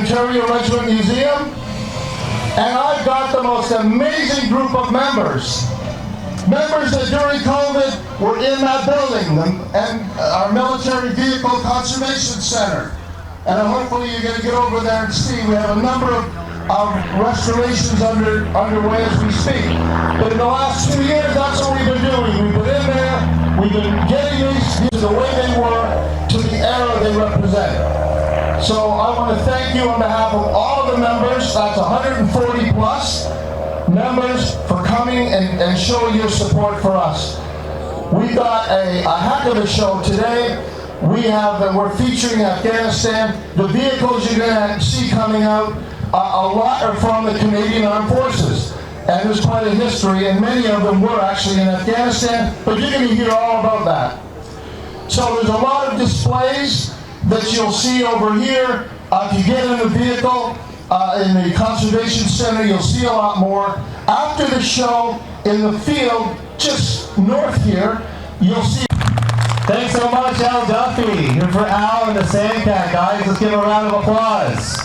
Ontario Regiment Museum, and I've got the most amazing group of members. Members that during COVID were in that building, and our Military Vehicle Conservation Center. And hopefully you're going to get over there and see. We have a number of restorations underway as we speak. But in the last 2 years, that's what we've been doing. We've been in there, we've been getting these the way they were to the era they represent. So I want to thank you on behalf of all of the members, that's 140 plus members, for coming and showing your support for us. We've got a heck of a show today. We're featuring Afghanistan. The vehicles you're going to see coming out, a lot are from the Canadian Armed Forces. And there's quite a history, and many of them were actually in Afghanistan, but you're going to hear all about that. So there's a lot of displays that you'll see over here. If you get in the vehicle, in the Conservation Center, you'll see a lot more. After the show, in the field, just north here, you'll see. Thanks so much, Al Duffy. Here for Al and the Sandcat, guys. Let's give a round of applause.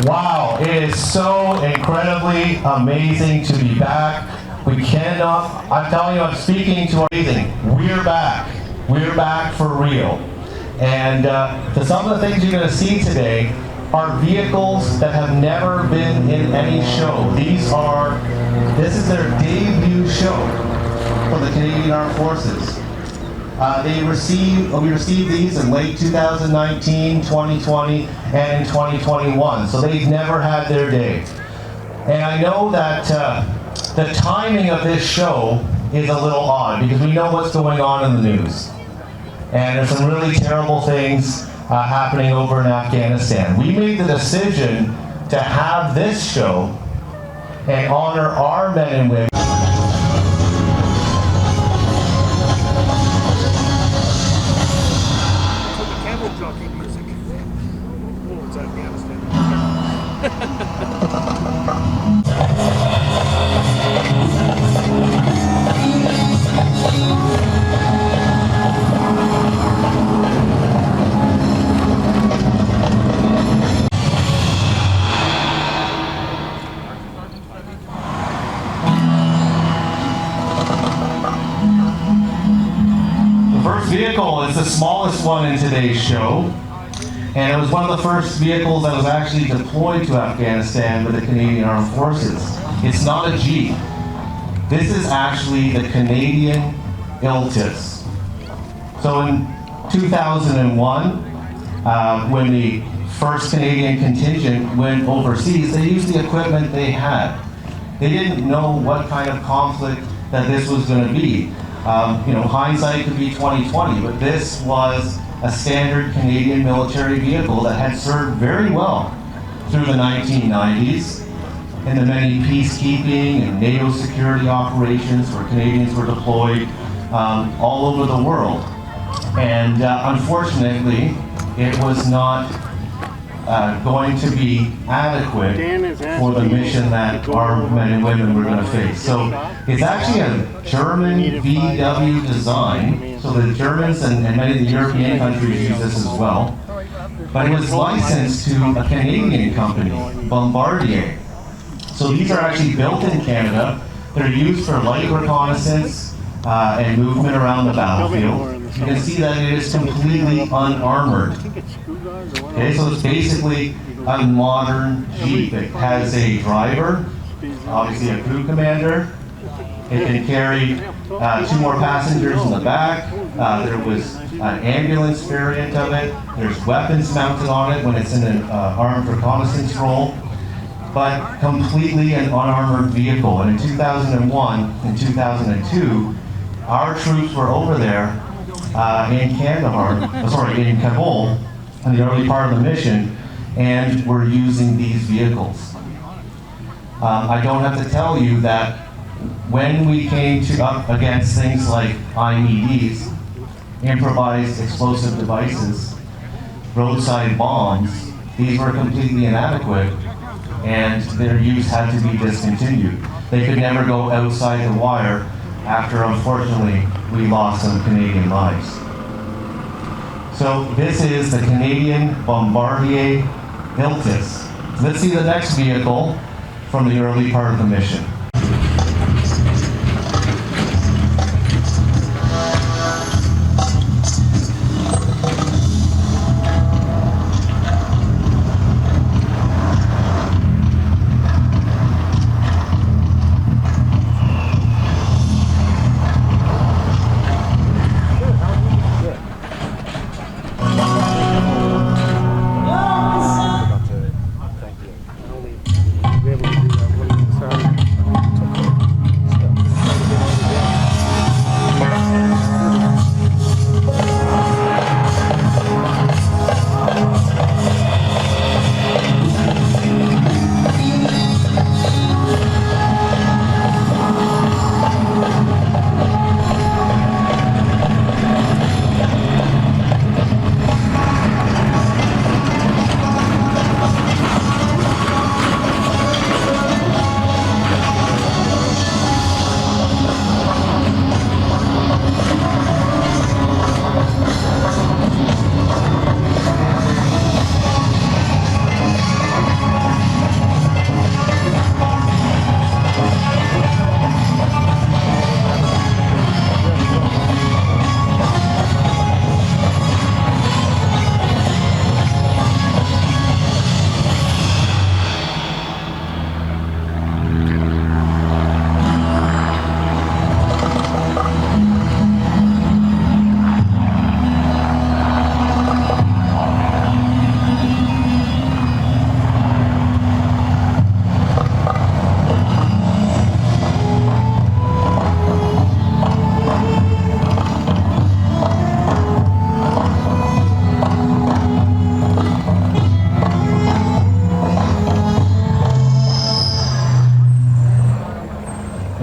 Wow, it is so incredibly amazing to be back. We cannot, I'm telling you, I'm speaking to amazing. We're back. We're back for real. And some of the things you're going to see today are vehicles that have never been in any show. This is their debut show for the Canadian Armed Forces. We received these in late 2019, 2020, and in 2021. So they've never had their day. And I know that the timing of this show is a little odd because we know what's going on in the news. And there's some really terrible things happening over in Afghanistan. We made the decision to have this show and honor our men and women. Vehicle is the smallest one in today's show, and it was one of the first vehicles that was actually deployed to Afghanistan with the Canadian Armed Forces. It's not a Jeep. This is actually the Canadian ILTIS. So in 2001, when the first Canadian contingent went overseas, they used the equipment they had. They didn't know what kind of conflict that this was going to be. Hindsight could be 20/20, but this was a standard Canadian military vehicle that had served very well through the 1990s in the many peacekeeping and NATO security operations where Canadians were deployed all over the world. And unfortunately, it was not going to be adequate for the mission that our men and women were going to face. So it's actually a German VW design. So the Germans and many of the European countries use this as well. But it was licensed to a Canadian company, Bombardier. So these are actually built in Canada. They're used for light reconnaissance and movement around the battlefield. You can see that it is completely unarmored. Okay, so it's basically a modern Jeep. It has a driver, obviously a crew commander. It can carry 2 more passengers in the back. There was an ambulance variant of it. There's weapons mounted on it when it's in an armed reconnaissance role. But completely an unarmored vehicle. And in 2001 and 2002, our troops were over there in in Kabul, in the early part of the mission, and we're using these vehicles. I don't have to tell you that when we came up against things like IEDs, improvised explosive devices, roadside bombs, these were completely inadequate, and their use had to be discontinued. They could never go outside the wire after, unfortunately, we lost some Canadian lives. So this is the Canadian Bombardier Iltis. Let's see the next vehicle from the early part of the mission.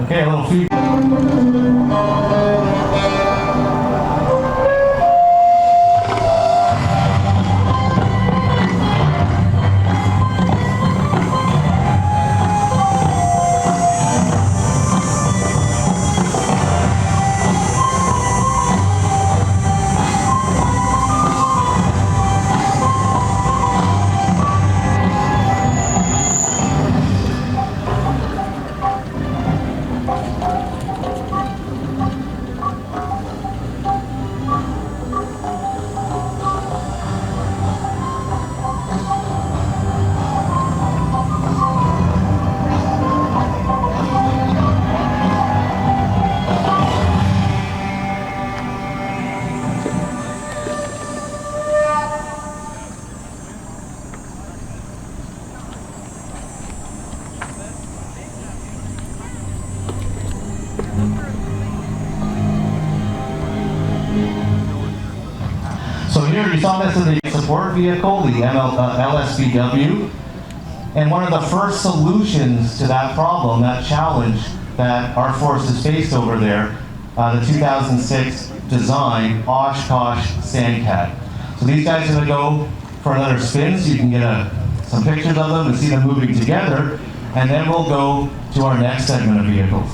Okay, a little feedback. So here you saw this in the support vehicle, the LSVW, and one of the first solutions to that problem, that challenge that our forces faced over there, the 2006 design Oshkosh Sandcat. So these guys are going to go for another spin so you can get some pictures of them and see them moving together, and then we'll go to our next segment of vehicles.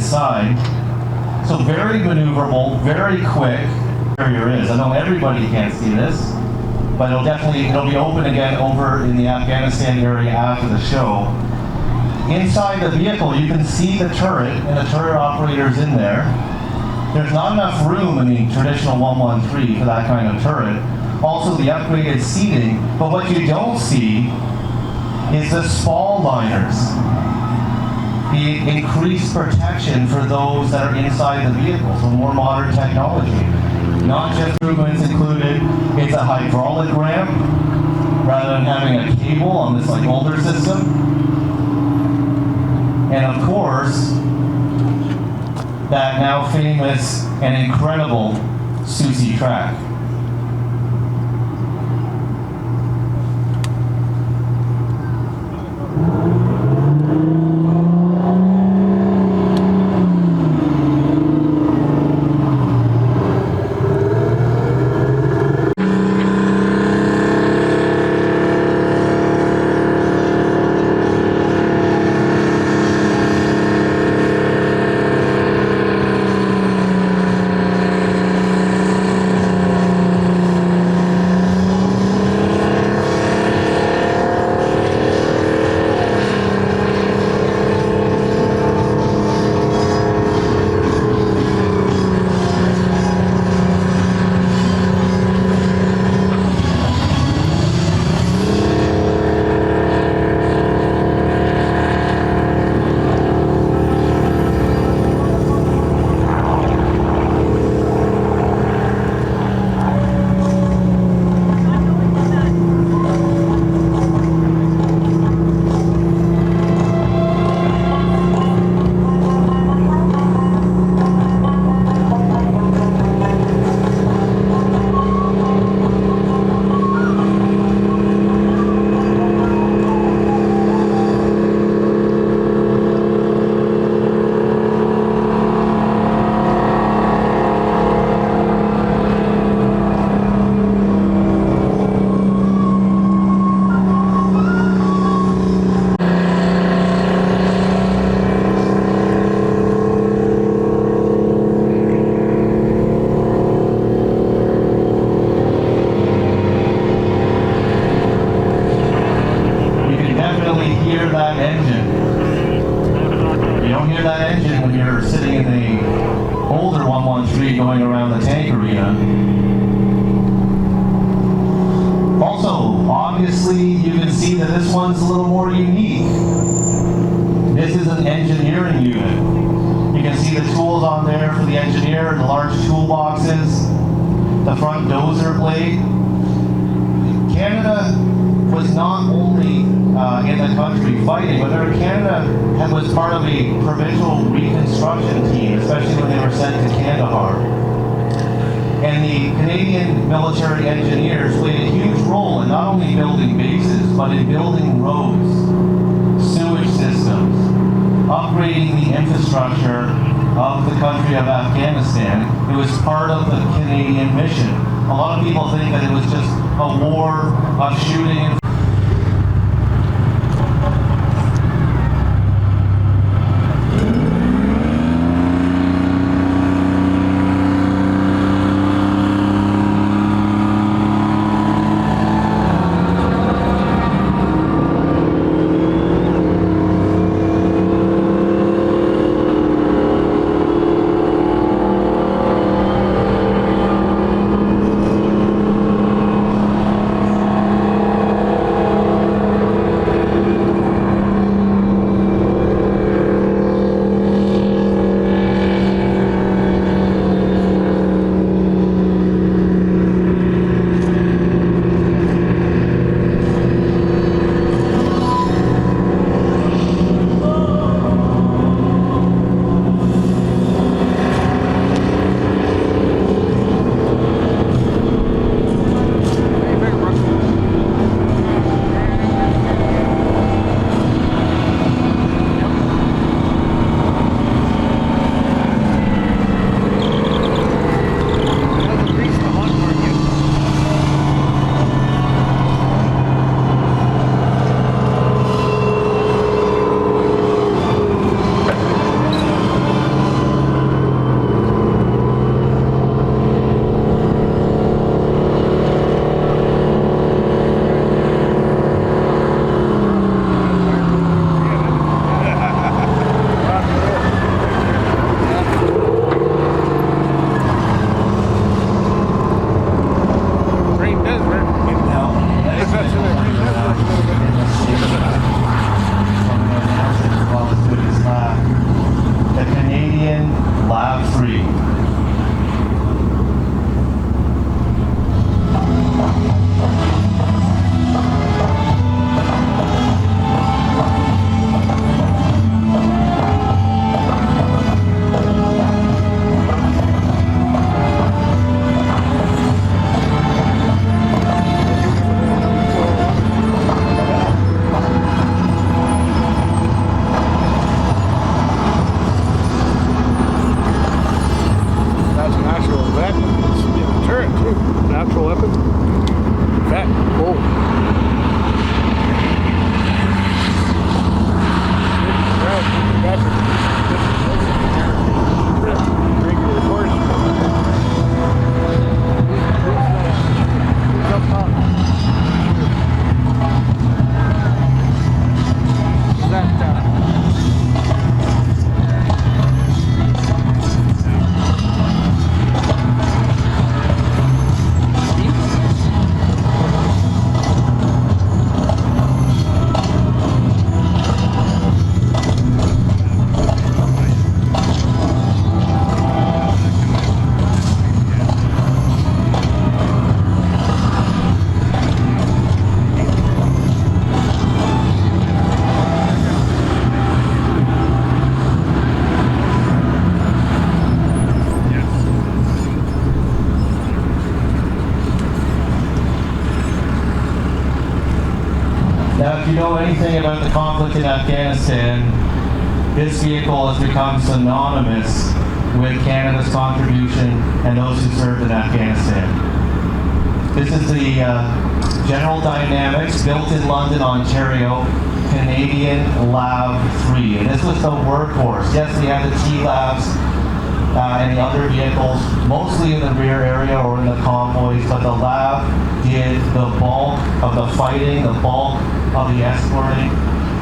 inside. So very maneuverable, very quick. There is. I know everybody can't see this, but it'll be open again over in the Afghanistan area after the show. Inside the vehicle, you can see the turret and the turret operators in there. There's not enough room in the traditional 113 for that kind of turret. Also the upgraded seating, but what you don't see is the spall liners. The increased protection for those that are inside the vehicle, so more modern technology. Not just improvements included, it's a hydraulic ramp rather than having a cable on this like older system. And of course, that now famous and incredible Susi track. Going around the tank arena. Also, obviously, you can see that this one's a little more unique. This is an engineering unit. You can see the tools on there for the engineer, the large toolboxes, the front dozer blade. Canada was not only in the country fighting, but Canada was part of a provincial reconstruction team, especially when they were sent to Kandahar. And the Canadian military engineers played a huge role in not only building bases, but in building roads, sewage systems, upgrading the infrastructure of the country of Afghanistan. It was part of the Canadian mission. A lot of people think that it was just a war of shooting. 113. Now, if you know anything about the conflict in Afghanistan, this vehicle has become synonymous with Canada's contribution and those who served in Afghanistan. This is the General Dynamics, built in London, Ontario, Canadian LAV 3. And this was the workhorse. Yes, we had the T-LAVs and the other vehicles, mostly in the rear area or in the convoys, but the LAV did the bulk of the fighting, the bulk of the escorting,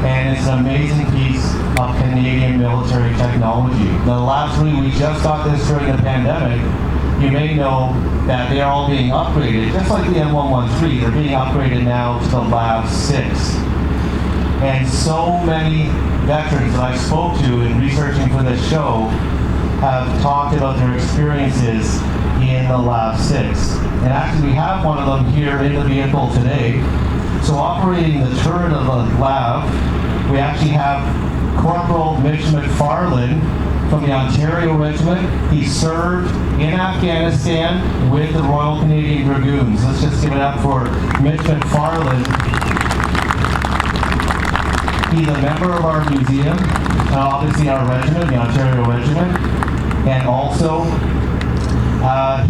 and it's an amazing piece of Canadian military technology. The LAV 3, we just got this during the pandemic. You may know that they're all being upgraded, just like the M113, they're being upgraded now to the LAV 6. And so many veterans that I spoke to in researching for this show have talked about their experiences in the LAV 6. And actually we have one of them here in the vehicle today. So operating the turret of the LAV, we actually have Corporal Mitch McFarland from the Ontario Regiment. He served in Afghanistan with the Royal Canadian Dragoons. Let's just give it up for Mitch McFarland. He's a member of our museum, obviously our regiment, the Ontario Regiment, and also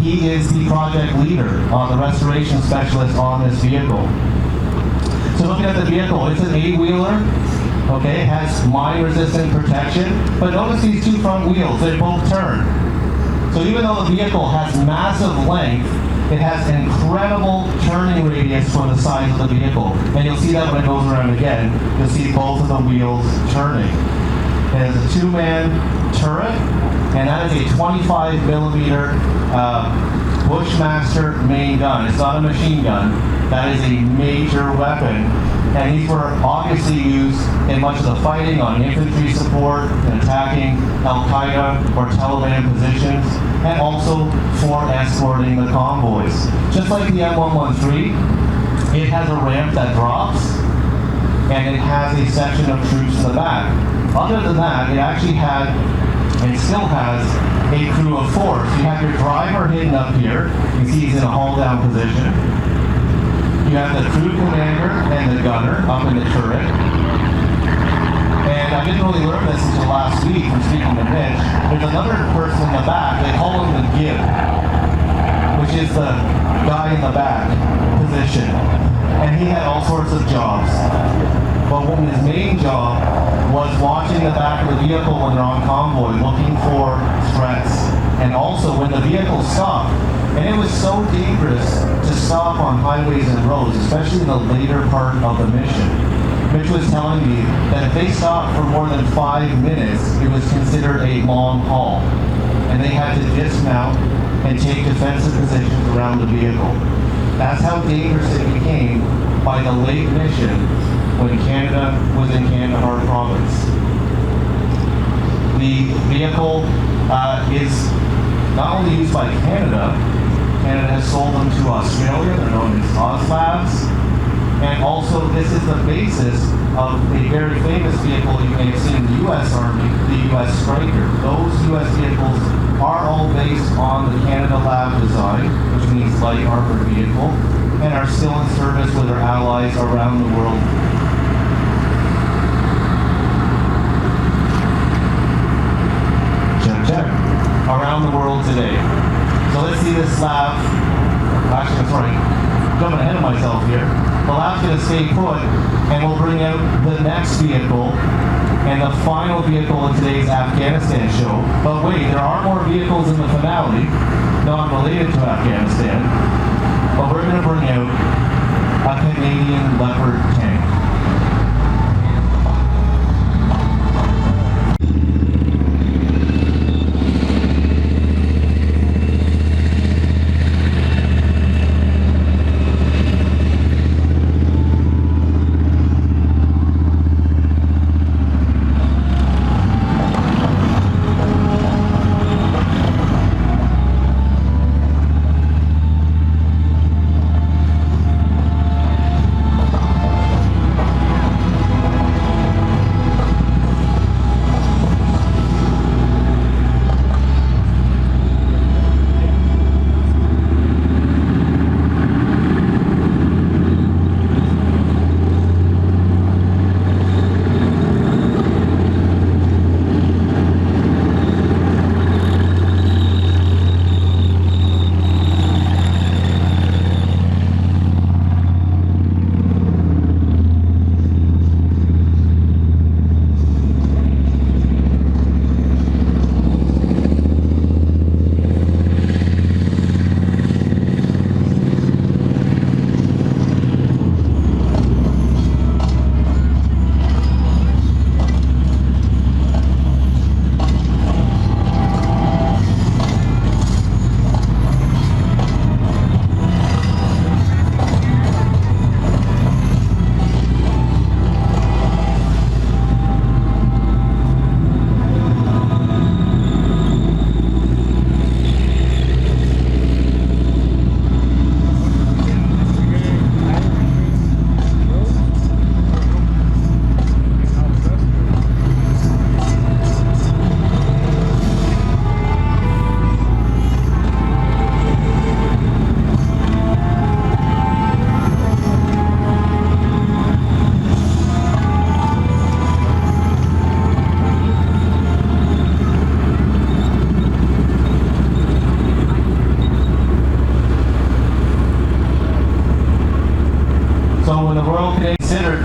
he is the project leader, the restoration specialist on this vehicle. So looking at the vehicle, it's an 8-wheeler, okay, it has mine-resistant protection, but notice these two front wheels, they both turn. So even though the vehicle has massive length, it has incredible turning radius for the size of the vehicle. And you'll see that when it goes around again, you'll see both of the wheels turning. It has a 2-man turret, and that is a 25 millimeter Bushmaster main gun. It's not a machine gun. That is a major weapon. And these were obviously used in much of the fighting on infantry support and attacking Al-Qaeda or Taliban positions, and also for escorting the convoys. Just like the M113, it has a ramp that drops, and it has a section of troops in the back. Other than that, it actually had, and still has, a crew of 4. So you have your driver hidden up here. You see he's in a haul-down position. You have the crew commander and the gunner up in the turret. And I didn't really learn this until last week from speaking to Mitch. There's another person in the back, they call him the Gib, which is the guy in the back position. And he had all sorts of jobs. But his main job was watching the back of the vehicle when they're on convoy, looking for threats. And also when the vehicle stopped, and it was so dangerous to stop on highways and roads, especially in the later part of the mission. Mitch was telling me that if they stopped for more than 5 minutes, it was considered a long haul. And they had to dismount and take defensive positions around the vehicle. That's how dangerous it became by the late mission when Canada was in Kandahar province. The vehicle is not only used by Canada. Canada has sold them to Australia. They're known as OzLabs. And also, this is the basis of a very famous vehicle you may have seen in the U.S. Army, the U.S. Striker. Those U.S. vehicles are all based on the Canada Lab design, which means light armored vehicle, and are still in service with their allies around the world. Check. Around the world today. So let's see this lab. Actually, I'm sorry, jumping ahead of myself here. The lab's going to stay put, and we'll bring out the next vehicle and the final vehicle in today's Afghanistan show. But wait, there are more vehicles in the finale, not related to Afghanistan. But we're going to bring out a Canadian Leopard tank.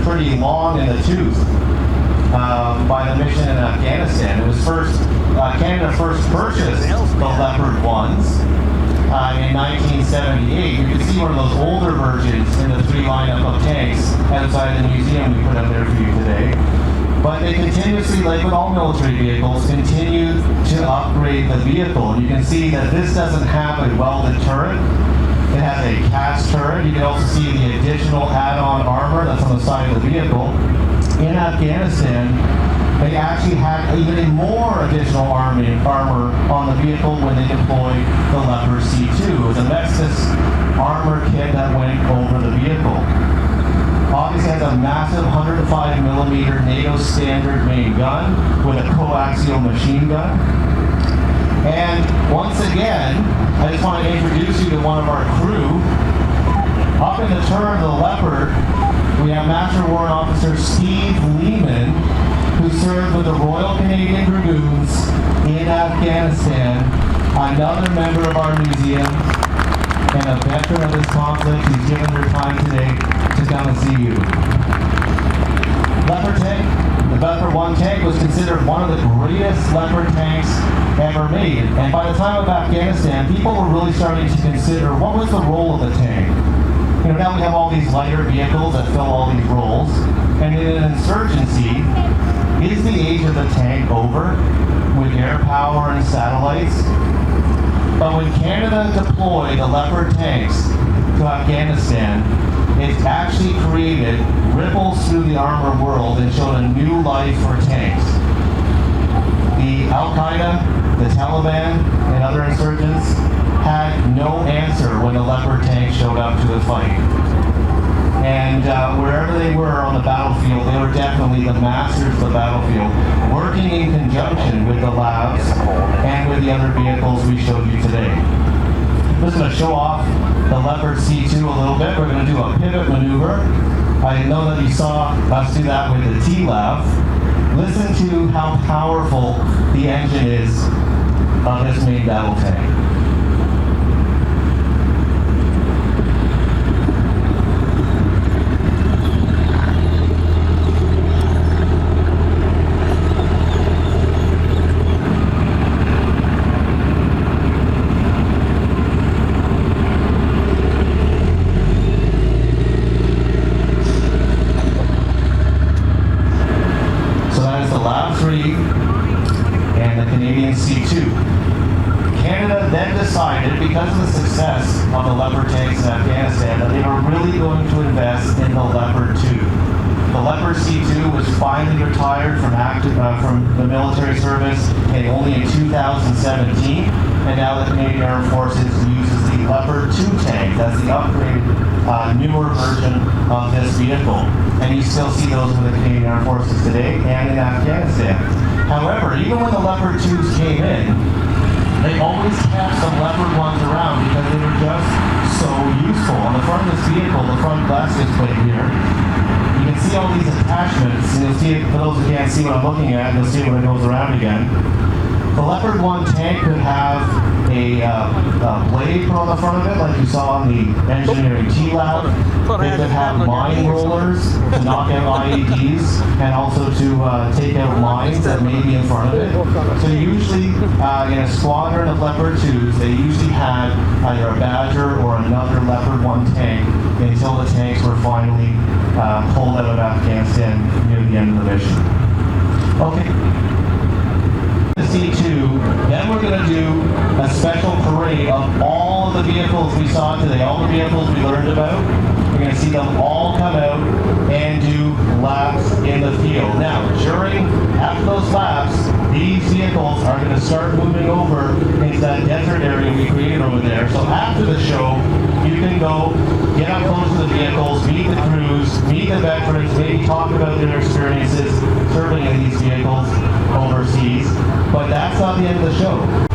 Pretty long in the tooth by the mission in Afghanistan. It was Canada first purchased the Leopard ones in 1978. You can see one of those older versions in the 3 lineup of tanks outside the museum we put up there for you today. But they continuously, like with all military vehicles, continue to upgrade the vehicle. And you can see that this doesn't have a welded turret. It has a cast turret. You can also see the additional add-on armor that's on the side of the vehicle. In Afghanistan, they actually had even more additional armor on the vehicle when they deployed the Leopard C2. It was a Nexus armor kit that went over the vehicle. Obviously has a massive 105mm NATO standard main gun with a coaxial machine gun. And once again, I just want to introduce you to one of our crew. Up in the turret of the Leopard, we have Master Warrant Officer Steve Lehmann, who served with the Royal Canadian Dragoons in Afghanistan, another member of our museum, and a veteran of this conflict who's given their time today to come and see you. Leopard tank. The Leopard 1 tank was considered one of the greatest Leopard tanks ever made. And by the time of Afghanistan, people were really starting to consider what was the role of the tank. You know, now we have all these lighter vehicles that fill all these roles. And in an insurgency, is the age of the tank over with air power and satellites? But when Canada deployed the Leopard tanks to Afghanistan, it actually created ripples through the armor world and showed a new life for tanks. The Al-Qaeda, the Taliban and other insurgents had no answer when the Leopard tank showed up to the fight. And wherever they were on the battlefield, they were definitely the masters of the battlefield, working in conjunction with the labs and with the other vehicles we showed you today. I'm just going to show off the Leopard C2 a little bit. We're going to do a pivot maneuver. I know that you saw us do that with the T-Lav. Listen to how powerful the engine is of this main battle tank. And the Canadian C2. Canada then decided, because of the success of the Leopard tanks in Afghanistan, that they were really going to invest in the Leopard 2. The Leopard C2 was finally retired from the military service only in 2017, and now the Canadian Armed Forces uses the Leopard 2 tank. That's the upgraded, newer version of this vehicle. And you still see those with the Canadian Armed Forces today and in Afghanistan. However, even when the Leopard 2s came in, they always kept some Leopard 1s around because they were just so useful. On the front of this vehicle, the front glass gets plate here, you can see all these attachments, and you'll see it, for those who can't see what I'm looking at, you'll see it when it goes around again. The Leopard 1 tank could have a blade put on the front of it, like you saw on the engineering T-Lab. It could have mine rollers to knock out IEDs and also to take out mines that may be in front of it. So usually, in a squadron of Leopard 2s, they usually had either a Badger or another Leopard 1 tank until the tanks were finally pulled out of Afghanistan near the end of the mission. Okay. C2, then we're going to do a special parade of all of the vehicles we saw today, all the vehicles we learned about. We're going to see them all come out and do laps in the field. Now, after those laps, these vehicles are going to start moving over into that desert area we created over there. So after the show, you can go get up close to the vehicles, meet the crews, meet the veterans, maybe talk about their experiences serving in these vehicles overseas. But that's not the end of the show.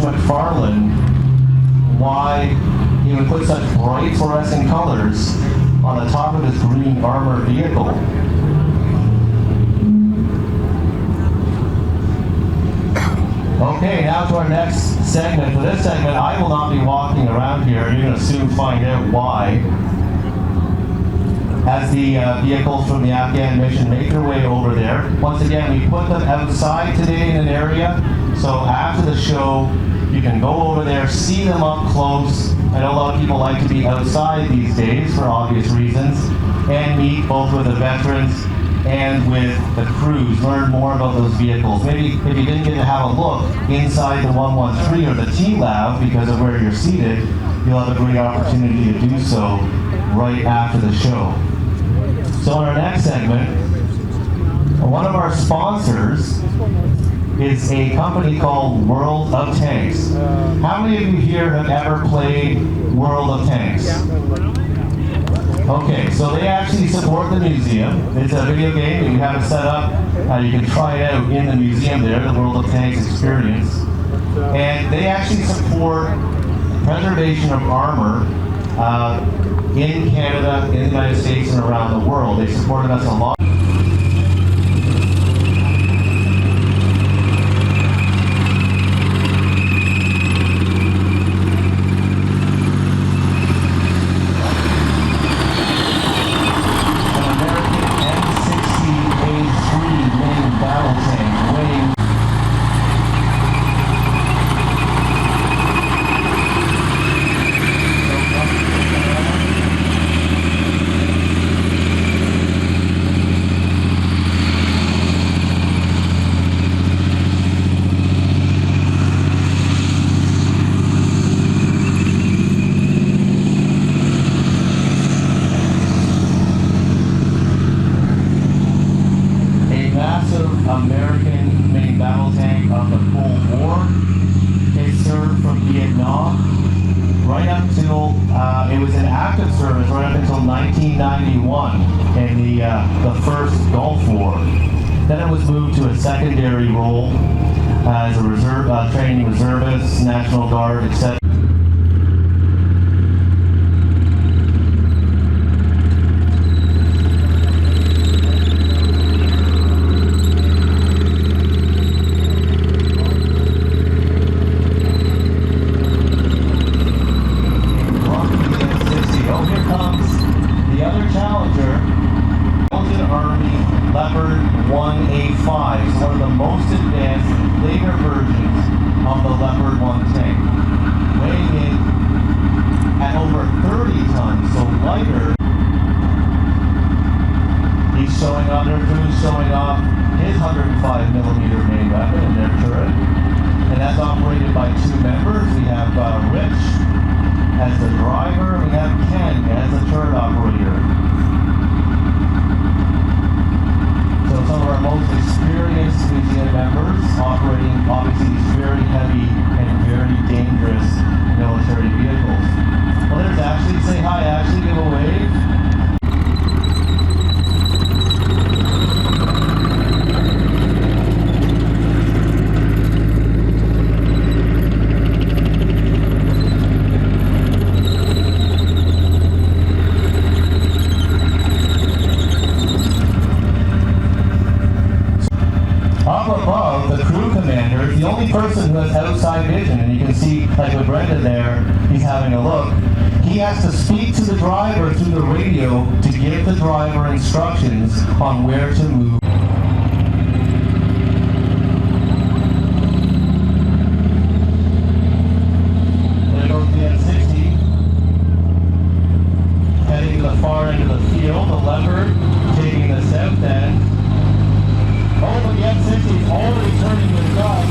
McFarlane why he would put such bright fluorescent colors on the top of his green armored vehicle. Okay, now to our next segment. For this segment, I will not be walking around here, and you're going to soon find out why. As the vehicles from the Afghan mission make their way over there. Once again, we put them outside today in an area, so after the show, you can go over there, see them up close. I know a lot of people like to be outside these days for obvious reasons, and meet both with the veterans and with the crews, learn more about those vehicles. Maybe if you didn't get to have a look inside the 113 or the T-Lab because of where you're seated, you'll have a great opportunity to do so right after the show. So in our next segment, one of our sponsors is a company called World of Tanks. How many of you here have ever played World of Tanks? Okay, so they actually support the museum. It's a video game, and you have it set up. You can try it out in the museum there, the World of Tanks experience. And they actually support preservation of armor in Canada, in the United States, and around the world. They supported us a lot. American main battle tank of the Cold War. It served from Vietnam right up till, it was in active service right up until 1991 in the first Gulf War. Then it was moved to a secondary role as a reserve, training reservist, National Guard, etc. Leopard 1A5 is one of the most advanced later versions of the Leopard 1 tank, weighing in at over 30 tons, so lighter. He's showing off, their crew's showing off his 105mm main weapon in their turret, and that's operated by two members. We have Rich as the driver, and we have Ken as the turret operator. So some of our most experienced museum members operating obviously these very heavy and very dangerous military vehicles. Well, there's Ashley. Say hi, Ashley. Give a wave. The only person who has outside vision, and you can see, like with Brendan there, he's having a look. He has to speak to the driver through the radio to give the driver instructions on where to move. There goes the N60, heading to the far end of the field. The Leopard taking the south end. Oh, but the N60 is already turning the gun.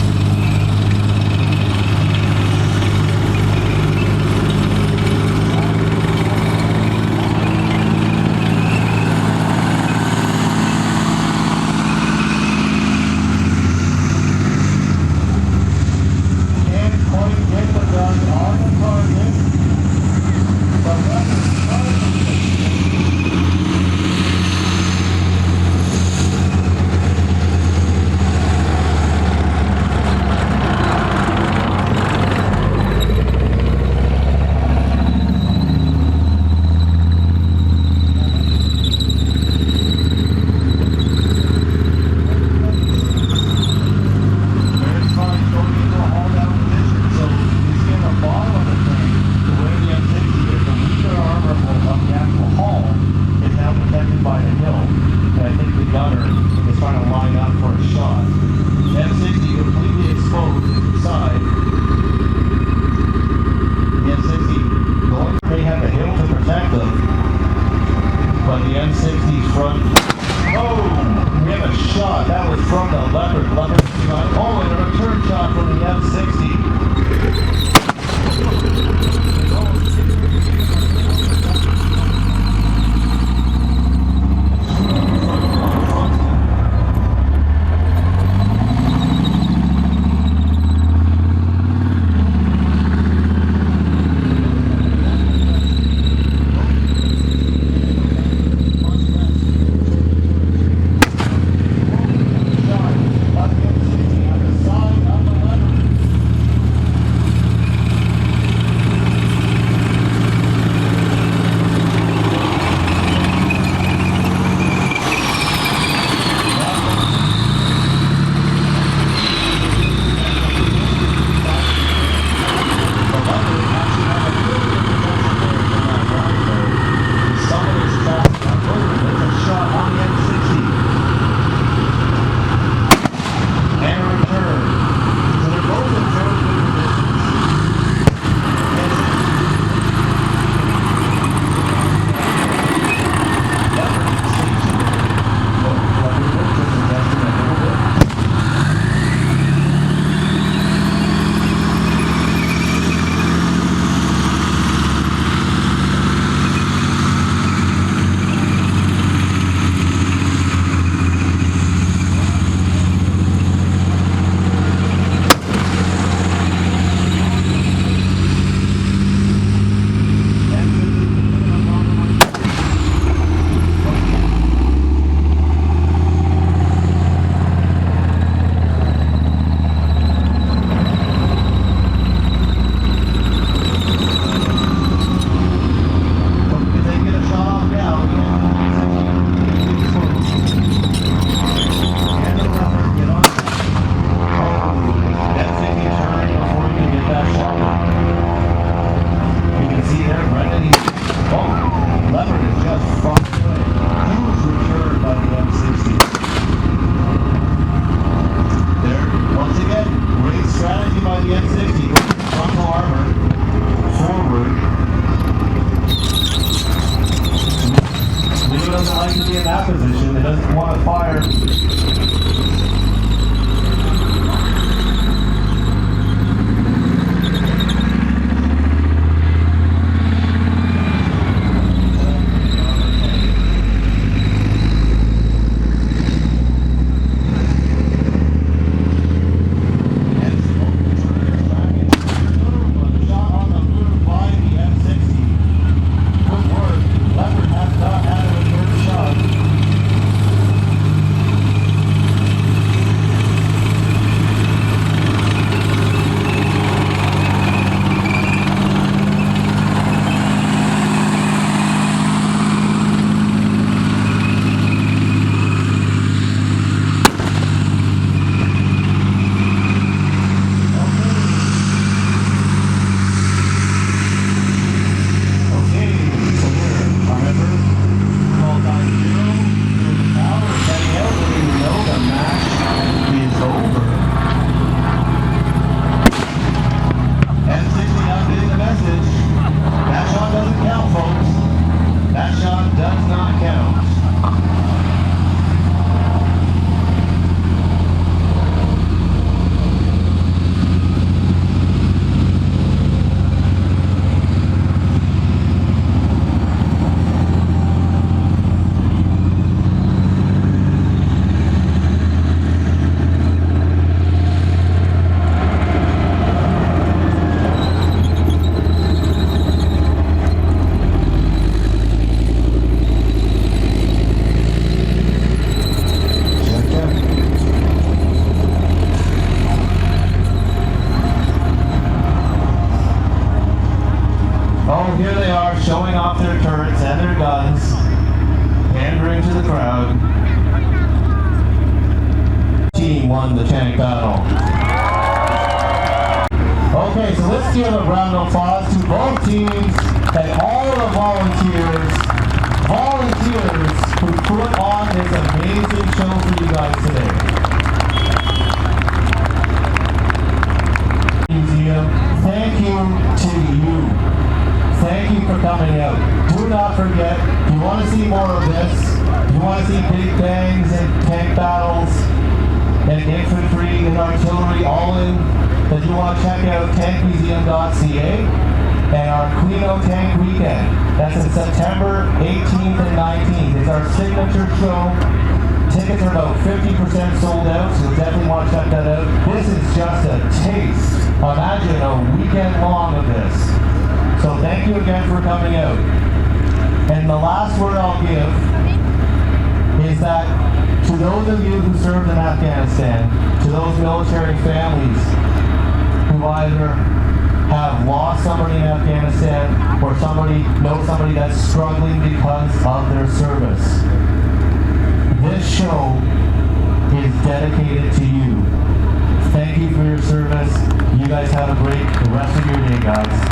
are showing off their turrets and their guns, pandering to the crowd. Team won the tank battle. Okay, so let's give a round of applause to both teams and all the volunteers who put on this amazing show for you guys today. Museum, thank you to you. Thank you for coming out. Do not forget, if you want to see more of this, if you want to see big bangs and tank battles and infantry and artillery all in, then you want to check out tankmuseum.ca and our Quino Tank Weekend. That's in September 18th and 19th. It's our signature show. Tickets are about 50% sold out, so definitely want to check that out. This is just a taste. Imagine a weekend long of this. So thank you again for coming out. And the last word I'll give is that to those of you who served in Afghanistan, to those military families who either have lost somebody in Afghanistan or know somebody that's struggling because of their service, this show is dedicated to you. Thank you for your service. You guys have a great rest of your day, guys.